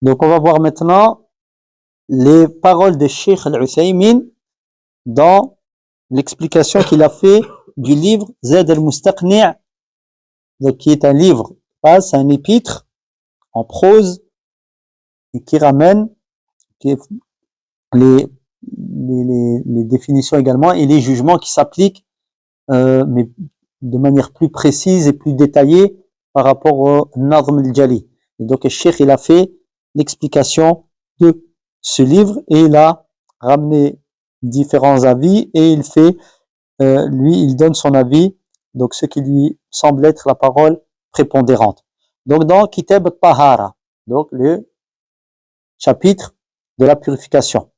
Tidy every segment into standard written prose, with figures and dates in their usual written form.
Donc on va voir maintenant les paroles de Cheikh Al-Uthaymin dans l'explication qu'il a fait du livre Zad al-Mustaqni', donc qui est un livre, c'est un épître en prose et qui ramène les définitions également et les jugements qui s'appliquent, mais de manière plus précise et plus détaillée par rapport au Nadm al-Jali. Et donc le Cheikh il a fait l'explication de ce livre et il a ramené différents avis et il fait, lui il donne son avis, donc ce qui lui semble être la parole prépondérante. Donc dans Kitab al-Tahara, donc le chapitre de la purification.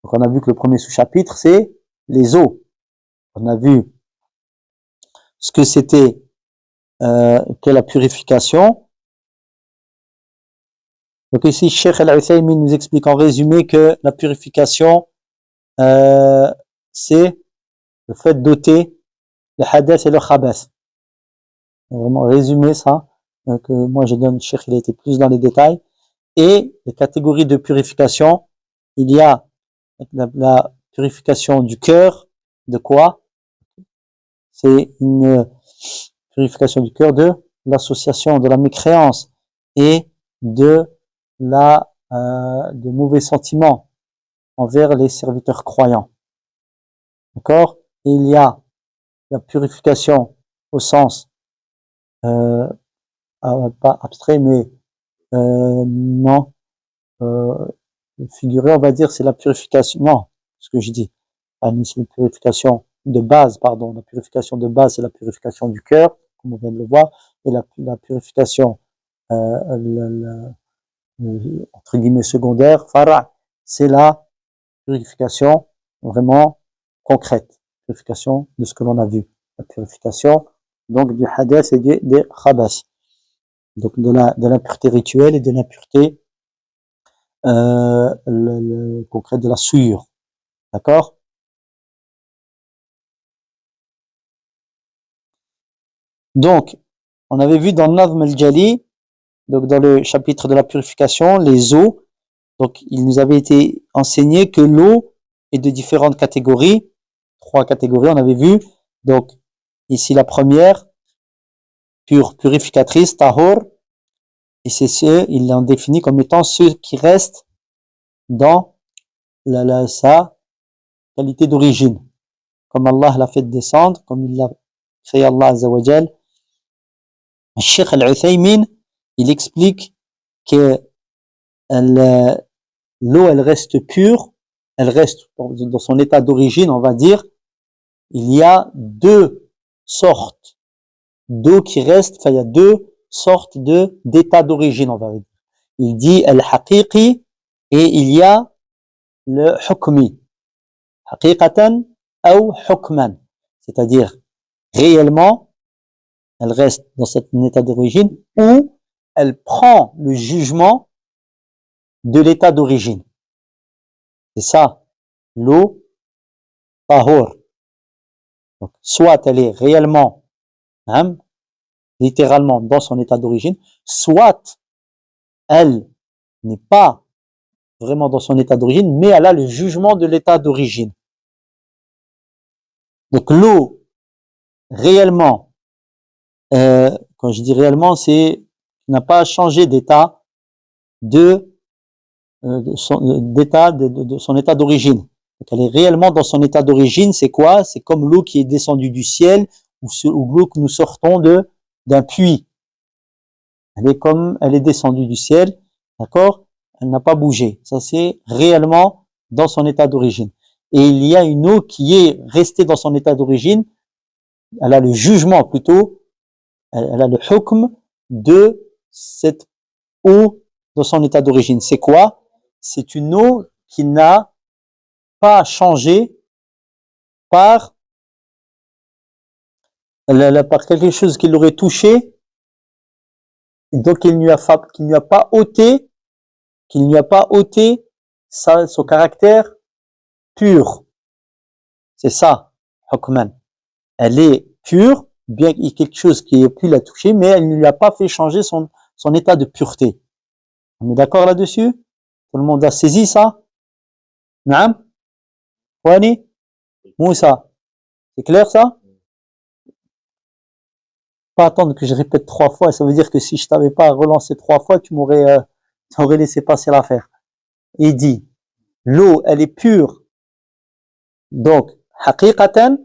Donc on a vu que le premier sous-chapitre c'est les eaux. On a vu ce que c'était que la purification. Donc ici, Cheikh Al-Uthaymin nous explique en résumé que la purification, c'est le fait d'ôter le hadath et le khabath. Vraiment résumer ça. Donc moi je donne, Cheikh il a été plus dans les détails. Et les catégories de purification, il y a la purification du cœur, de quoi? C'est une purification du cœur de l'association de la mécréance et de des mauvais sentiments envers les serviteurs croyants. D'accord? Et il y a la purification au sens pas abstrait mais non figuré, on va dire, c'est la purification. Non, ce que je dis, c'est la purification de base, pardon. La purification de base, c'est la purification du cœur, comme on vient de le voir, et la purification entre guillemets secondaire, fara, c'est la purification vraiment concrète, purification de ce que l'on a vu, la purification donc du hadath et des khabath, donc de l'impureté rituelle et de l'impureté concrète de la souillure, d'accord? Donc on avait vu dans Nadm al-Jali, donc dans le chapitre de la purification, les eaux. Donc, il nous avait été enseigné que l'eau est de différentes catégories. 3 catégories, on avait vu. Donc, ici, la première, purificatrice, tahor. Et c'est il l'en définit comme étant ceux qui restent dans sa qualité d'origine. Comme Allah l'a fait descendre, comme il l'a créé Allah Azza wa Jal. Cheikh Al-Uthaymin, il explique que l'eau, elle reste pure, elle reste dans son état d'origine, on va dire. Il y a 2 sortes d'eau qui restent, enfin il y a 2 sortes d'état d'origine, on va dire. Il dit al-haqiqi et il y a le hukmi. Haqiqatan ou hukman, c'est-à-dire réellement, elle reste dans cet état d'origine ou elle prend le jugement de l'état d'origine. C'est ça, l'eau tahor. Donc, soit elle est réellement, littéralement dans son état d'origine, soit elle n'est pas vraiment dans son état d'origine, mais elle a le jugement de l'état d'origine. Donc l'eau, réellement, quand je dis réellement, c'est n'a pas changé d'état de son état d'origine. Donc elle est réellement dans son état d'origine. C'est quoi? C'est comme l'eau qui est descendue du ciel ou l'eau que nous sortons d'un puits. Elle est descendue du ciel, d'accord? Elle n'a pas bougé. Ça c'est réellement dans son état d'origine. Et il y a une eau qui est restée dans son état d'origine. Elle a le jugement plutôt. Elle a le hukm de cette eau dans son état d'origine. C'est quoi? C'est une eau qui n'a pas changé par quelque chose qui l'aurait touché, donc qu'il n'y a pas ôté son caractère pur. C'est ça, hukman. Elle est pure, bien qu'il y ait quelque chose qui ait pu la toucher, mais elle ne lui a pas fait changer son état de pureté. On est d'accord là-dessus? Tout le monde a saisi ça? Naam? Wani? Moussa? C'est clair ça? Pas attendre que je répète 3 fois, ça veut dire que si je t'avais pas relancé 3 fois, tu m'aurais laissé passer l'affaire. Il dit, l'eau, elle est pure. Donc, haqiqatan,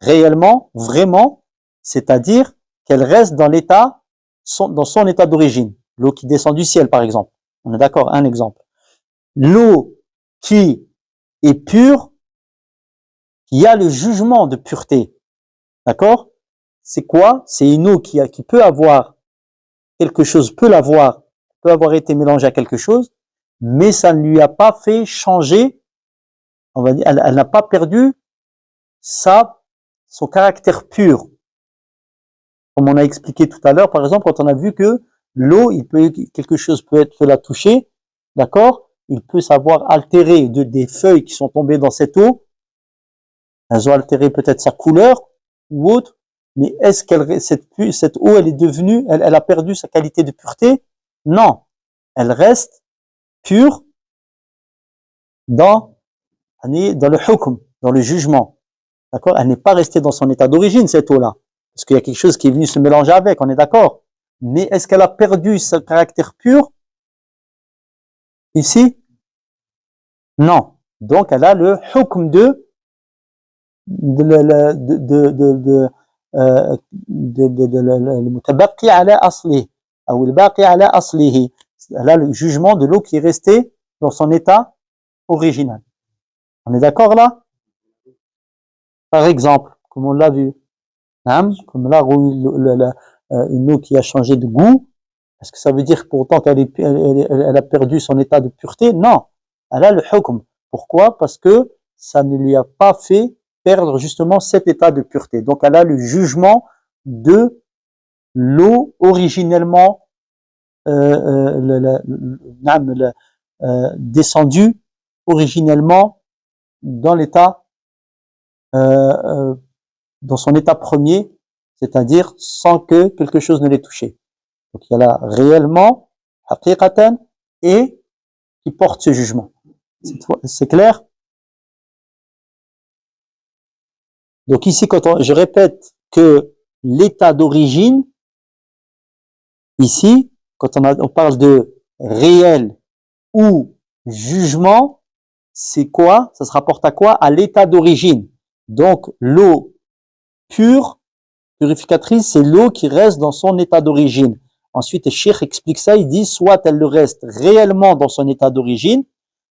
réellement, vraiment, c'est-à-dire qu'elle reste dans dans son état d'origine. L'eau qui descend du ciel, par exemple. On est d'accord, un exemple. L'eau qui est pure, qui a le jugement de pureté. D'accord? C'est quoi? C'est une eau qui peut avoir quelque chose, peut avoir été mélangée à quelque chose, mais ça ne lui a pas fait changer, on va dire, elle n'a pas perdu son caractère pur. Comme on a expliqué tout à l'heure, par exemple, quand on a vu que l'eau, quelque chose peut la toucher, d'accord? Il peut savoir altérer des feuilles qui sont tombées dans cette eau. Elles ont altéré peut-être sa couleur ou autre, mais est-ce cette eau, elle est devenue, elle a perdu sa qualité de pureté? Non. Elle reste pure dans le hukm, dans le jugement. D'accord? Elle n'est pas restée dans son état d'origine, cette eau-là. Parce qu'il y a quelque chose qui est venu se mélanger avec, on est d'accord. Mais est-ce qu'elle a perdu son caractère pur ici? Non. Donc, elle a le hukm المتبقي على أصله أو الباقي على أصله. Elle a le jugement de l'eau qui est restée dans son état original. On est d'accord là? Par exemple, comme on l'a vu, comme là, une eau qui a changé de goût, est-ce que ça veut dire pourtant elle a perdu son état de pureté? Non, elle a le hukm. Pourquoi? Parce que ça ne lui a pas fait perdre justement cet état de pureté. Donc elle a le jugement de l'eau originellement descendue originellement dans l'état dans son état premier, c'est-à-dire sans que quelque chose ne l'ait touché. Donc il y a là réellement, haqiqatan, et qui porte ce jugement. C'est clair? Donc ici, je répète que l'état d'origine, ici, quand on parle de réel ou jugement, c'est quoi? Ça se rapporte à quoi? À l'état d'origine. Donc l'eau pure, purificatrice, c'est l'eau qui reste dans son état d'origine. Ensuite, le cheikh explique ça, il dit soit elle le reste réellement dans son état d'origine,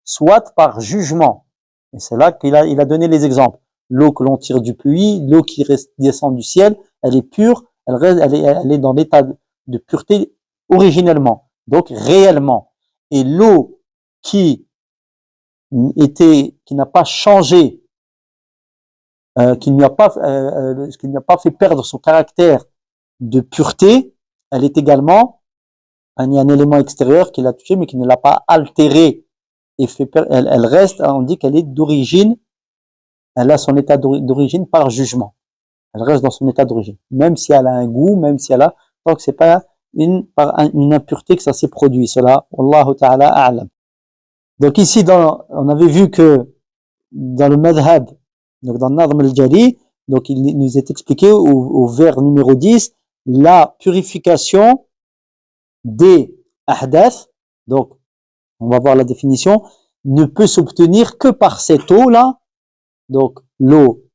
soit par jugement. Et c'est là qu'il a donné les exemples. L'eau que l'on tire du puits, l'eau qui descend du ciel, elle est pure, elle est dans l'état de pureté originellement, donc réellement. Et l'eau qui n'a pas changé, qui n'a pas fait perdre son caractère de pureté, elle est également il y a un élément extérieur qui l'a touché, mais qui ne l'a pas altéré et elle reste, on dit qu'elle est d'origine, elle a son état d'origine par jugement. Elle reste dans son état d'origine. Même si elle a un goût, même si elle a, tant que c'est pas par une impureté que ça s'est produit. Cela, Wallahu ta'ala a'lam. Donc ici, on avait vu que dans le madhab, donc dans Nadm al-Jali, donc il nous est expliqué au vers numéro 10, la purification des ahdath, donc on va voir la définition, ne peut s'obtenir que par cette eau-là, donc l'eau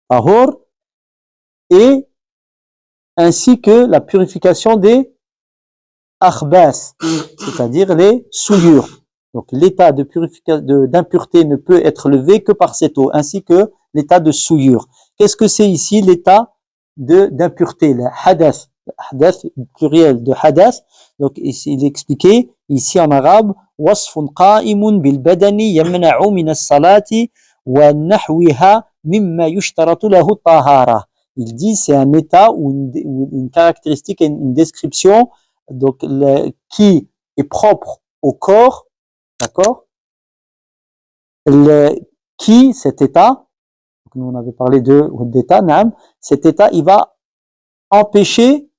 tahor, et ainsi que la purification des akhbas, c'est-à-dire les souillures. Donc l'état d'impureté ne peut être levé que par cette eau, ainsi que l'état de souillure. Qu'est-ce que c'est ici l'état d'impureté, le hadath, pluriel de hadath. Donc ici, il est expliqué ici en arabe وصف قائم بالبدن يمنع من الصلاة ونحوها مما يشترط له الطهارة. Il dit c'est un état ou une caractéristique, une description donc qui est propre au corps, d'accord? Cet état, donc nous on avait parlé d'état, cet état il va empêcher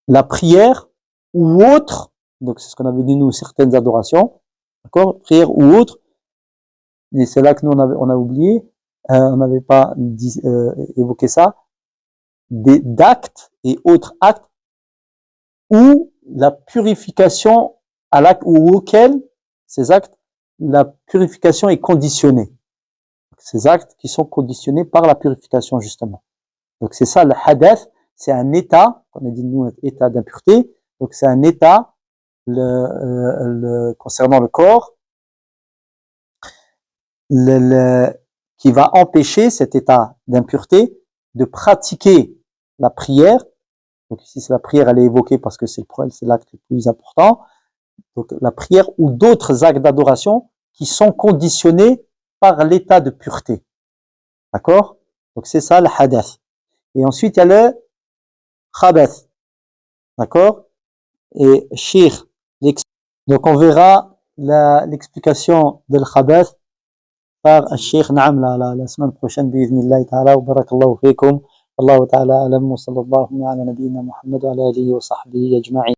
la prière ou autre Donc c'est ce qu'on avait dit nous, certaines adorations, d'accord, prière ou autre. Et c'est là que nous on a oublié, on n'avait pas évoqué ça, d'actes et autres actes où la purification à l'acte ou auquel ces actes, la purification est conditionnée. Ces actes qui sont conditionnés par la purification justement. Donc c'est ça le hadath, c'est un état, on a dit nous état d'impureté, donc c'est un état concernant le corps qui va empêcher cet état d'impureté de pratiquer la prière. Donc ici c'est la prière, elle est évoquée parce que c'est l'acte le plus important. Donc la prière ou d'autres actes d'adoration qui sont conditionnés par l'état de pureté. D'accord? Donc c'est ça le hadath. Et ensuite il y a le khabath. D'accord? Et shir. Donc on verra l'explication de khabath par الشيخ نعم la semaine prochaine بإذن الله تعالى وبارك الله فيكم والله تعالى أعلم وصلى الله على نبينا محمد وعلى آله وصحبه أجمعين